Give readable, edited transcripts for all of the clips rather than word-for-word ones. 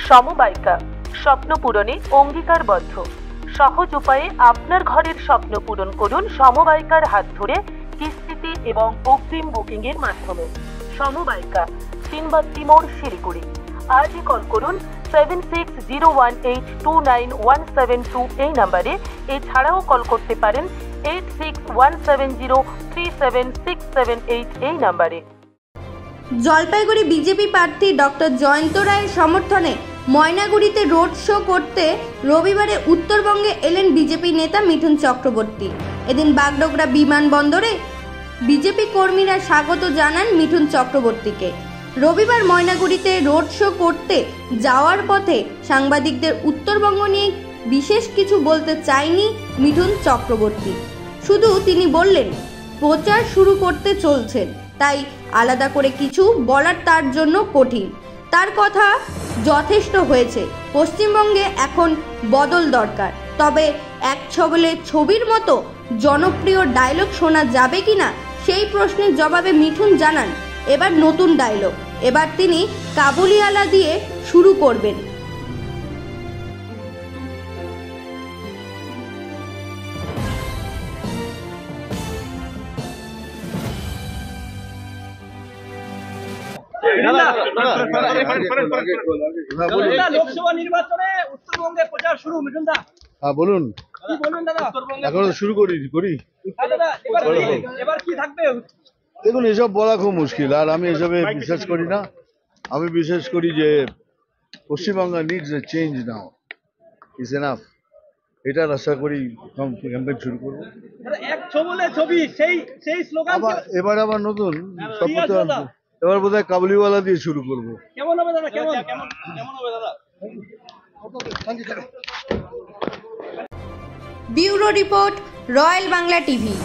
সমবায়িকা স্বপ্ন পূরণে অঙ্গীকারবদ্ধ। সহজ উপায়ে আপনার ঘরের স্বপ্ন পূরণ করুন সমবায়িকার হাত ধরে কিস্তিতে এবং অগ্রিম বুকিং এর মাধ্যমে। সমবায়িকা, চিনবাত্তি মোড়, শিলিগুড়ি। আজই কল করুন 7601829172 এই নাম্বারে। এছাড়াও কল করতে পারেন 8617037678 এই নাম্বারে। জলপাইগুড়ি বিজেপি প্রার্থী ডক্টর জয়ন্ত রায়ের সমর্থনে ময়নাগুড়িতে রোড শো করতে রবিবারে উত্তরবঙ্গে এলেন বিজেপি নেতা মিঠুন চক্রবর্তী। এদিন বাগডোগরা বিমানবন্দরে বিজেপি কর্মীরা স্বাগত জানান মিঠুন চক্রবর্তীকে। রবিবার ময়নাগুড়িতে রোড শো করতে যাওয়ার পথে সাংবাদিকদের উত্তরবঙ্গ নিয়ে বিশেষ কিছু বলতে চায়নি মিঠুন চক্রবর্তী। শুধু তিনি বললেন প্রচার শুরু করতে চলছেন, তাই আলাদা করে কিছু বলার তার জন্য কঠিন। তার কথা যথেষ্ট হয়েছে, পশ্চিমবঙ্গে এখন বদল দরকার। তবে এক ছবলে ছবির মতো জনপ্রিয় ডায়লগ শোনা যাবে কিনা সেই প্রশ্নের জবাবে মিঠুন জানান এবার নতুন ডায়লগ। এবার তিনি কাবুলিওয়ালা দিয়ে শুরু করবেন। লোকসভা নির্বাচনে উত্তরবঙ্গে প্রচার শুরু। মিঠুন দা, হ্যাঁ বলুন। কি বলুন দাদা? এখন শুরু করি এবার কি থাকবে? দেখুন, এসব বলা খুব মুশকিল, আর আমি এসবে বিশ্বাস করি না। আমি বিশ্বাস করি যে Paschimbanga needs a change now, is enough. এটার আশা করি ক্যাম্পেইন শুরু করবো। এক ছবলে ছবি, সেই স্লোগান এবার আবার নতুন সব, এবার বোধহয় কাবুলিওয়ালা দিয়ে শুরু করবো। কেমন হবে দাদা? কেমন হবে দাদা? Bureau report, royal Bangla TV.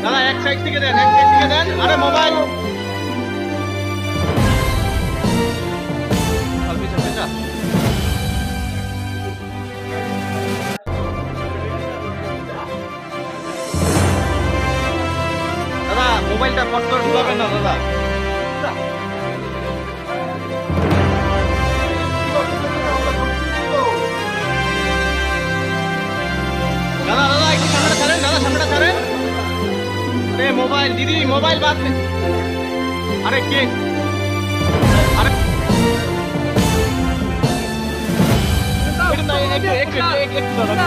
দাদা এক সাইড থেকে দেন, আরে মোবাইল দাদা, মোবাইলটা ফট করে ঢুকাবেন না দাদা। দাদা একটু সামনেটা ছাড়েন, সামনেটা ছাড়েন। আরে মোবাইল দিদি, মোবাইল বাদ দে। আরে কে? আরে একটু দাদা